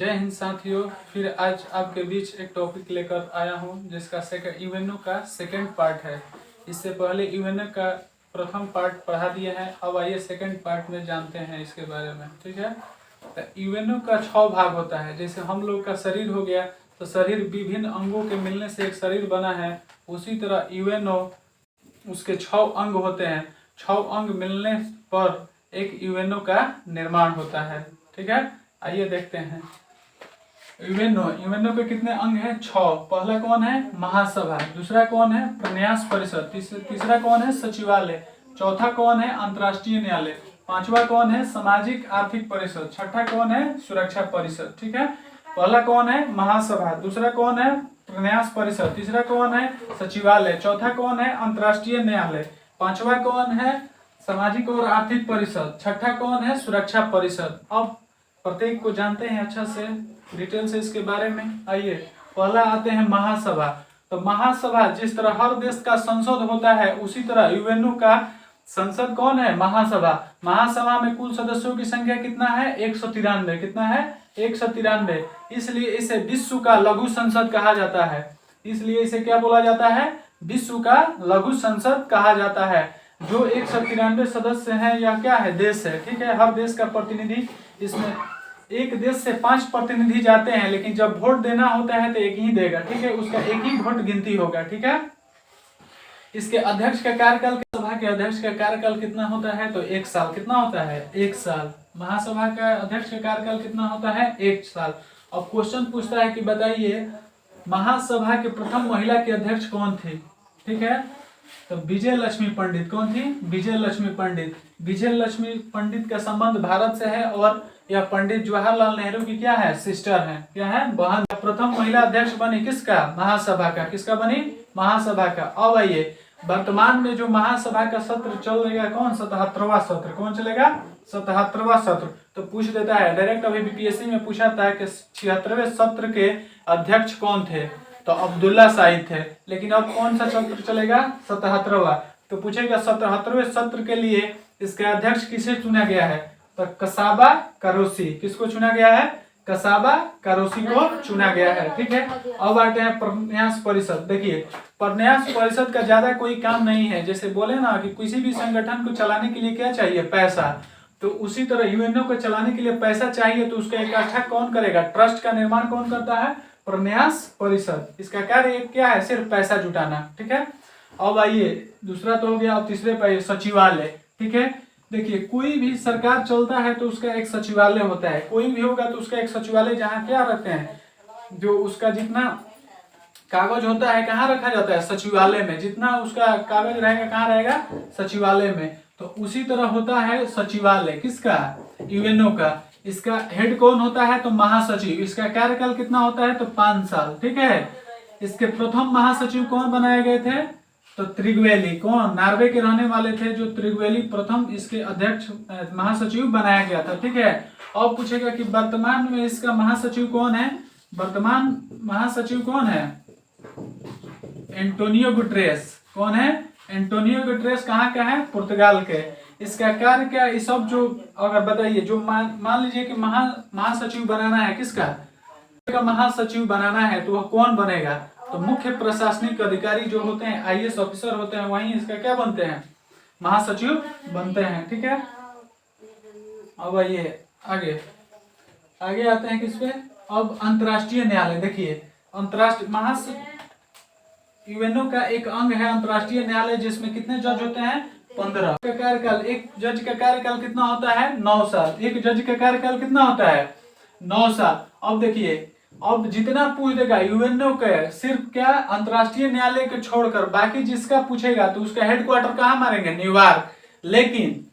जय हिंद साथियों। फिर आज आपके बीच एक टॉपिक लेकर आया हूं जिसका यूएनओ का सेकंड पार्ट है। इससे पहले यूएनओ का प्रथम पार्ट पढ़ा दिया है, अब आइए सेकंड पार्ट में जानते हैं इसके बारे में। ठीक है, तो यूएनओ का 6 भाग होता है। जैसे हम लोग का शरीर हो गया, तो शरीर विभिन्न अंगों के मिलने से एक शरीर बना है। उसी तरह यूएनओ उसके 6 अंग होते हैं। 6 अंग मिलने पर एक यूएनओ का निर्माण होता है। ठीक है, आइए देखते हैं। यूएनओ के कितने अंग हैं? 6। पहला कौन है? महासभा। दूसरा कौन है? प्रन्यास परिषद। तीसरा कौन है? सचिवालय। चौथा कौन है? अंतर्राष्ट्रीय न्यायालय। पांचवा कौन है? सामाजिक आर्थिक परिषद। छठा कौन है? सुरक्षा परिषद। ठीक है, पहला कौन है? महासभा। दूसरा कौन है? प्रन्यास परिषद। तीसरा कौन है? सचिवालय। चौथा कौन है? अंतर्राष्ट्रीय न्यायालय। पांचवा कौन है? सामाजिक और आर्थिक परिषद। छठा कौन है? सुरक्षा परिषद। अब प्रत्येक को जानते हैं अच्छा से, डिटेल से इसके बारे में। आइए, पहला आते हैं महासभा। तो महासभा जिस तरह हर देश का संसद होता है, उसी तरह यूएनओ का संसद कौन है? महासभा। महासभा में कुल सदस्यों की संख्या कितना है? 193। कितना है? 193। इसलिए इसे विश्व का लघु संसद कहा जाता है। इसलिए इसे क्या बोला जाता है? विश्व का लघु संसद कहा जाता है। जो 193 सदस्य हैं, यह क्या है? देश है। ठीक है, हर देश का प्रतिनिधि, इसमें एक देश से 5 प्रतिनिधि जाते हैं, लेकिन जब वोट देना होता है तो एक ही देगा। ठीक है, उसका एक ही वोट गिनती होगा। ठीक है, इसके अध्यक्ष का कार्यकाल, सभा के अध्यक्ष का कार्यकाल कितना होता है? तो 1 साल। कितना होता है? 1 साल। महासभा का अध्यक्ष का कार्यकाल कितना होता है? 1 साल। अब क्वेश्चन पूछता है कि बताइए महासभा के प्रथम महिला के अध्यक्ष कौन थे? ठीक है, तो विजय लक्ष्मी पंडित। कौन थी? विजय लक्ष्मी पंडित। विजय लक्ष्मी पंडित का संबंध भारत से है और यह पंडित जवाहरलाल नेहरू की क्या है? सिस्टर है। क्या है? बहन। प्रथम महिला अध्यक्ष बनी किसका? महासभा का। किसका बनी? महासभा का। अब आइए, वर्तमान में जो महासभा का सत्र चल रहेगा कौन? 77वां सत्र। कौन चलेगा? 77वां सत्र। तो पूछ देता है डायरेक्ट, अभी बीपीएससी में पूछा था कि 76वें सत्र के अध्यक्ष कौन थे? तो अब्दुल्ला शाहिद थे। लेकिन अब कौन सा सत्र चलेगा? 77वां। तो पूछेगा 77वें सत्र के लिए इसका अध्यक्ष किसे चुना गया है? तो कसाबा कारोसी। किसको चुना गया है? कसाबा कारोसी को चुना गया है। ठीक है, अब आते हैं प्रन्यास परिषद। देखिए, प्रन्यास परिषद का ज्यादा कोई काम नहीं है। जैसे बोले ना कि किसी भी संगठन को चलाने के लिए क्या चाहिए? पैसा। तो उसी तरह यूएनओ को चलाने के लिए पैसा चाहिए, तो उसका इकट्ठा कौन करेगा? ट्रस्ट का निर्माण कौन करता है? प्रन्यास परिषद। इसका कार्य क्या है? सिर्फ पैसा जुटाना। ठीक है, अब आइए, दूसरा तो हो गया। अब तीसरे पे सचिवालय। ठीक है, देखिए, कोई भी सरकार चलता है तो उसका एक सचिवालय होता है। कोई भी होगा तो उसका एक सचिवालय, जहाँ क्या रखते हैं, जो उसका जितना कागज होता है कहाँ रखा जाता है? सचिवालय में। जितना उसका कागज रहेगा कहाँ रहेगा? सचिवालय में। तो उसी तरह होता है सचिवालय किसका? यूएनओ का। इसका हेड कौन होता है? तो महासचिव। इसका कार्यकाल कितना होता है? तो 5 साल। ठीक है, इसके प्रथम महासचिव कौन बनाए गए थे? तो त्रिगवेली। कौन? नॉर्वे के रहने वाले थे जो त्रिगवेली प्रथम इसके अध्यक्ष महासचिव बनाया गया था। ठीक है, अब पूछेगा कि वर्तमान में इसका महासचिव कौन है? वर्तमान महासचिव कौन है? Antonio Guterres. कौन है? Antonio Guterres. कहाँ का है? पुर्तगाल के। इसका कार्य क्या? ये सब जो अगर बताइए, जो मान लीजिए कि महासचिव बनाना है, किसका का महासचिव बनाना है, तो वह कौन बनेगा? तो मुख्य प्रशासनिक अधिकारी जो होते हैं, आईएएस ऑफिसर होते हैं, वहीं इसका क्या बनते हैं? महासचिव बनते हैं। ठीक है, अब आइए आगे आते हैं किस पे? अब अंतर्राष्ट्रीय न्यायालय। देखिए, अंतर्राष्ट्रीय यूएनओ का एक अंग है अंतर्राष्ट्रीय न्यायालय, जिसमें कितने जज होते हैं? 15 का कार्यकाल। एक जज का कार्यकाल कितना होता है? 9 साल। एक जज का कार्यकाल कितना होता है? 9 साल। अब देखिए, अब जितना पूछ देगा यूएनओ का, सिर्फ क्या अंतर्राष्ट्रीय न्यायालय को छोड़कर बाकी जिसका पूछेगा तो उसका हेडक्वार्टर कहाँ मारेंगे? न्यूयॉर्क। लेकिन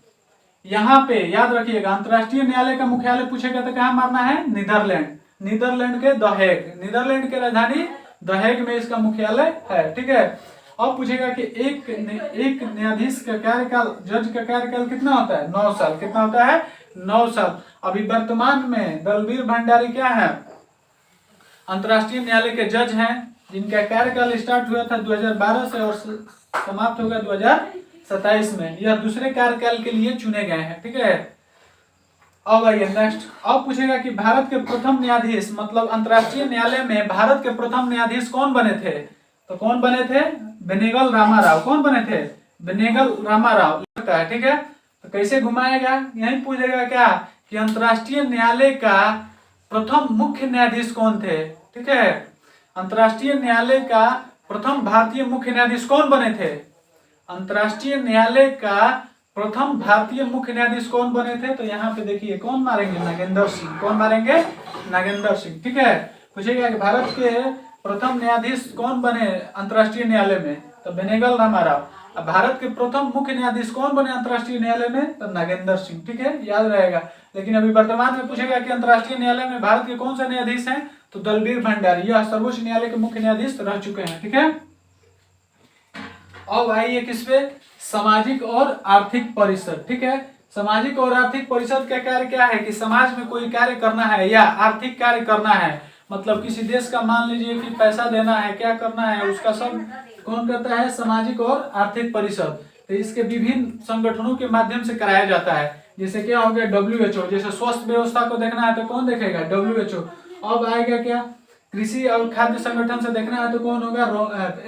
यहाँ पे याद रखिएगा, अंतर्राष्ट्रीय न्यायालय का मुख्यालय पूछेगा तो कहाँ मारना है? नीदरलैंड। नीदरलैंड के द हेग। नीदरलैंड की राजधानी द हेग में इसका मुख्यालय है। ठीक है, अब पूछेगा कि एक न्यायाधीश का कार्यकाल, जज का कार्यकाल कितना होता है? 9 साल। कितना होता है? 9 साल। अभी वर्तमान में दलबीर भंडारी क्या है? अंतर्राष्ट्रीय न्यायालय के जज हैं, जिनका कार्यकाल स्टार्ट हुआ था 2012 से और समाप्त होगा 2027 में। यह दूसरे कार्यकाल के लिए चुने गए हैं। ठीक है, अब आइए नेक्स्ट। अब पूछेगा कि भारत के प्रथम न्यायाधीश, मतलब अंतर्राष्ट्रीय न्यायालय में भारत के प्रथम न्यायाधीश कौन बने थे? तो कौन बने थे? बेनेगल रामाराव। कौन बने थे? बेनेगल रामाराव लगता है, ठीक है। तो कैसे घुमाएगा? यही पूछेगा क्या कि अंतर्राष्ट्रीय न्यायालय का प्रथम मुख्य न्यायाधीश कौन थे, ठीक है। अंतर्राष्ट्रीय न्यायालय का प्रथम भारतीय मुख्य न्यायाधीश कौन बने थे? अंतर्राष्ट्रीय न्यायालय का प्रथम भारतीय मुख्य न्यायाधीश कौन बने थे? तो यहाँ पे देखिए कौन मारेंगे? नागेंद्र सिंह। कौन मारेंगे? नागेंद्र सिंह, ठीक है। पूछेगा कि भारत के प्रथम न्यायाधीश कौन बने अंतर्राष्ट्रीय न्यायालय में? तो बेनेगल रामाराव। अब भारत के प्रथम मुख्य न्यायाधीश कौन बने अंतर्राष्ट्रीय न्यायालय में? तो नागेंद्र सिंह, ठीक है, याद रहेगा। लेकिन अभी वर्तमान में पूछेगा कि अंतर्राष्ट्रीय न्यायालय में भारत के कौन से न्यायाधीश हैं? तो दलबीर भंडारी, यह सर्वोच्च न्यायालय के मुख्य न्यायाधीश रह चुके हैं, ठीक है। अब आइए किस पे? सामाजिक और आर्थिक परिषद, ठीक है। सामाजिक और आर्थिक परिषद का कार्य क्या है कि समाज में कोई कार्य करना है या आर्थिक कार्य करना है, मतलब किसी देश का मान लीजिए कि पैसा देना है, क्या करना है, उसका सब कौन करता है? सामाजिक और आर्थिक परिषद। तो इसके विभिन्न संगठनों के माध्यम से कराया जाता है। जैसे क्या हो गया? WHO। जैसे स्वास्थ्य व्यवस्था को देखना है तो कौन देखेगा? WHO। अब आएगा क्या? कृषि और खाद्य संगठन से देखना है तो कौन होगा?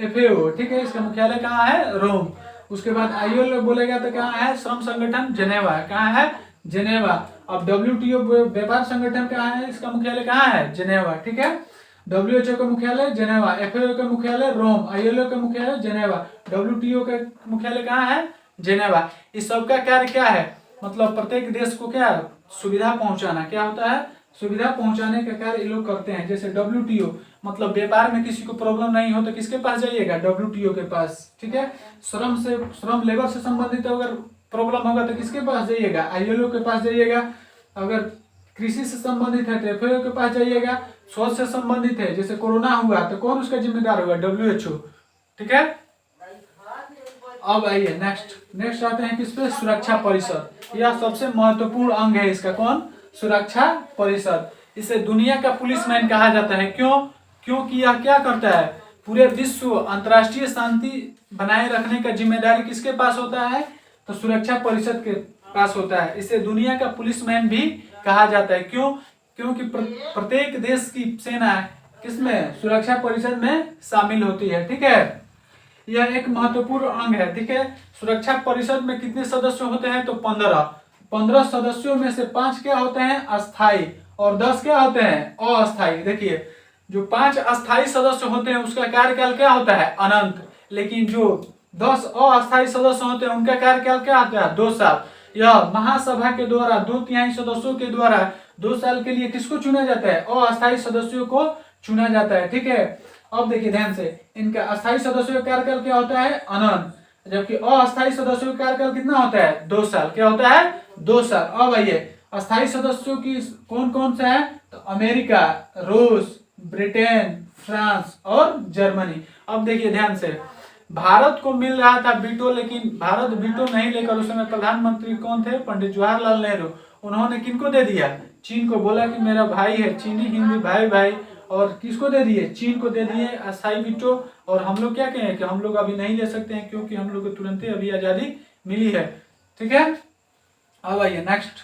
FAO, ठीक है। इसका मुख्यालय कहाँ है? रोम। उसके बाद ILO बोलेगा तो कहाँ है? श्रम संगठन जेनेवा। कहाँ है? जेनेवा। अब WTO व्यापार संगठन कहाँ है? इसका मुख्यालय कहाँ है? जेनेवा, ठीक है। WHO का मुख्यालय जेनेवा, FAO का मुख्यालय रोम, ILO का मुख्यालय जेनेवा, WTO का मुख्यालय कहाँ है? जेनेवा। इस सब का कार्य क्या है? मतलब प्रत्येक देश को क्या सुविधा पहुंचाना, क्या होता है? सुविधा पहुंचाने का कार्य ये लोग करते हैं। जैसे WTO, मतलब व्यापार में किसी को प्रॉब्लम नहीं हो तो किसके पास जाइएगा? WTO के पास, ठीक है। श्रम लेबर से संबंधित अगर प्रॉब्लम होगा तो किसके पास जाइएगा? ILO के पास जाइएगा। अगर कृषि से संबंधित है तो FAO के पास जाइएगा। स्वास्थ्य से संबंधित है, जैसे कोरोना हुआ तो कौन उसका जिम्मेदार होगा? WHO, ठीक है। अब आइए नेक्स्ट आते हैं किस पे? सुरक्षा परिषद। यह सबसे महत्वपूर्ण अंग है इसका। कौन? सुरक्षा परिषद। इसे दुनिया का पुलिसमैन कहा जाता है। क्यों? क्योंकि यह क्या करता है? पूरे विश्व अंतर्राष्ट्रीय शांति बनाए रखने का जिम्मेदारी किसके पास होता है? तो सुरक्षा परिषद के पास होता है। इसे दुनिया का पुलिसमैन भी कहा जाता है। क्यों? क्योंकि प्रत्येक देश की सेना किसमें? सुरक्षा परिषद में शामिल होती है, ठीक है। यह एक महत्वपूर्ण अंग है, ठीक है। सुरक्षा परिषद में कितने सदस्य होते हैं? तो 15 सदस्यों में से 5 क्या होते हैं? अस्थाई, और 10 क्या होते हैं? अस्थाई। देखिए जो 5 अस्थाई सदस्य होते हैं उसका कार्यकाल क्या होता है? अनंत। लेकिन जो 10 अस्थाई सदस्य होते हैं उनका कार्यकाल क्या होता है? 2 साल। यह महासभा के द्वारा 2/3 सदस्यों के द्वारा 2 साल के लिए किसको चुना जाता है? अस्थाई सदस्यों को चुना जाता है, ठीक है। अब देखिए ध्यान से, इनका अस्थाई सदस्यों का कार्यकाल क्या होता है? अनंत। जबकि अस्थाई सदस्यों का कार्यकाल कितना होता है? 2 साल। क्या होता है? 2 साल। अब आइए अस्थाई सदस्यों की कौन कौन सा है? तो अमेरिका, रूस, ब्रिटेन, फ्रांस और जर्मनी। अब देखिए ध्यान से, भारत को मिल रहा था वीटो, लेकिन भारत वीटो नहीं लेकर, उस समय प्रधानमंत्री कौन थे? पंडित जवाहरलाल नेहरू। उन्होंने किनको दे दिया? चीन को। बोला कि मेरा भाई है, चीनी हिंदी भाई, और किसको दे दिए? चीन को दे दिए अस्थाई वीटो। और हम लोग क्या कहें कि हम लोग अभी नहीं ले सकते हैं क्योंकि हम लोग को तुरंत ही अभी आजादी मिली है, ठीक है। अब आइए नेक्स्ट।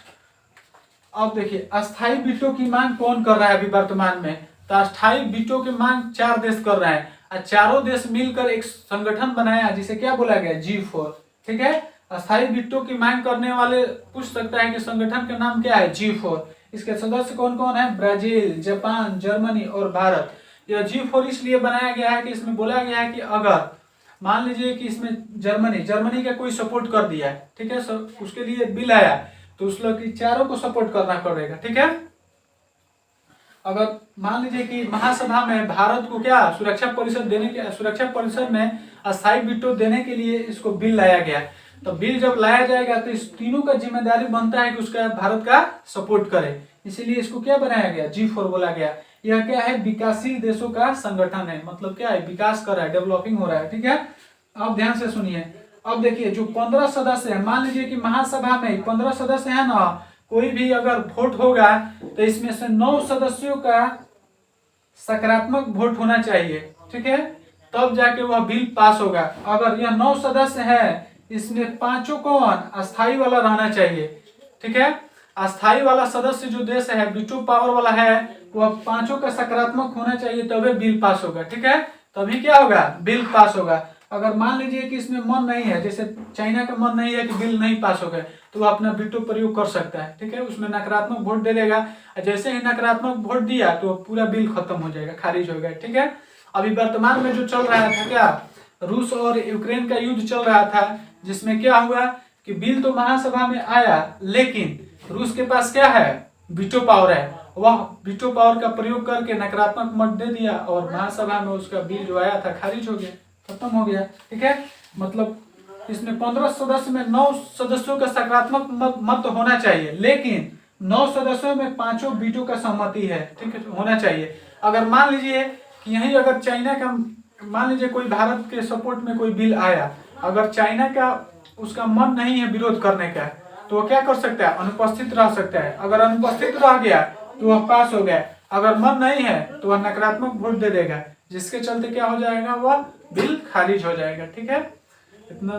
अब देखिए अस्थाई वीटो की मांग कौन कर रहा है अभी वर्तमान में? तो अस्थाई वीटो की मांग 4 देश कर रहे हैं, और चारों देश मिलकर एक संगठन बनाया जिसे क्या बोला गया? G4, ठीक है। अस्थाई वीटो की मांग करने वाले पूछ सकता है कि संगठन का नाम क्या है? G4। इसके सदस्य कौन कौन है? ब्राजील, जापान, जर्मनी और भारत। यह G4 इसलिए बनाया गया है कि इसमें बोला गया है कि अगर मान लीजिए कि इसमें जर्मनी का कोई सपोर्ट कर दिया है, ठीक है, उसके लिए बिल आया तो उस लोग की चारों को सपोर्ट करना पड़ेगा, ठीक है। अगर मान लीजिए कि महासभा में भारत को क्या सुरक्षा परिषद में अस्थाई वीटो देने के लिए इसको बिल लाया गया, तो बिल जब लाया जाएगा तो इस तीनों का जिम्मेदारी बनता है कि उसका भारत का सपोर्ट करे। इसीलिए इसको क्या बनाया गया? G4 बोला गया। यह क्या है? विकासशील देशों का संगठन है। मतलब क्या है? विकास कर रहा है, डेवलपिंग हो रहा है, ठीक है। अब ध्यान से सुनिए। अब देखिए जो 15 सदस्य है, मान लीजिए कि महासभा में 15 सदस्य है ना, कोई भी अगर वोट होगा तो इसमें से 9 सदस्यों का सकारात्मक वोट होना चाहिए, ठीक है, तब जाके वह बिल पास होगा। अगर यह 9 सदस्य है, इसमें 5 कौन? अस्थाई वाला रहना चाहिए, ठीक है। अस्थाई वाला सदस्य जो देश है, वीटो पावर वाला है, वह पांचों का सकारात्मक होना चाहिए तभी बिल पास होगा। ठीक है, तभी क्या होगा, बिल पास होगा। अगर मान लीजिए कि इसमें मन नहीं है, जैसे चाइना का मन नहीं है कि बिल नहीं पास होगा, तो वह अपना वीटो प्रयोग कर सकता है। ठीक है, उसमें नकारात्मक वोट दे देगा, जैसे ही नकारात्मक वोट दिया तो पूरा बिल खत्म हो जाएगा, खारिज हो गया। ठीक है, अभी वर्तमान में जो चल रहा था क्या, रूस और यूक्रेन का युद्ध चल रहा था, जिसमें क्या हुआ कि बिल तो महासभा में आया, लेकिन रूस के पास क्या है, वीटो पावर है। वह वीटो पावर का प्रयोग करके नकारात्मक मत दे दिया और महासभा में उसका बिल जो आया था खारिज हो गया, खत्म हो गया। ठीक है, मतलब इसमें 15 सदस्य में 9 सदस्यों का सकारात्मक मत होना चाहिए, लेकिन 9 सदस्यों में पांचों वीटो का सहमति है। ठीक है, होना चाहिए। अगर मान लीजिए कि यही अगर चाइना का, मान लीजिए कोई भारत के सपोर्ट में कोई बिल आया, अगर चाइना का उसका मन नहीं है विरोध करने का, तो वह क्या कर सकता है, अनुपस्थित रह सकता है। अगर अनुपस्थित रह गया तो वह पास हो गया, अगर मन नहीं है तो वह नकारात्मक वोट दे देगा, जिसके चलते क्या हो जाएगा, वह बिल खारिज हो जाएगा। ठीक है, इतना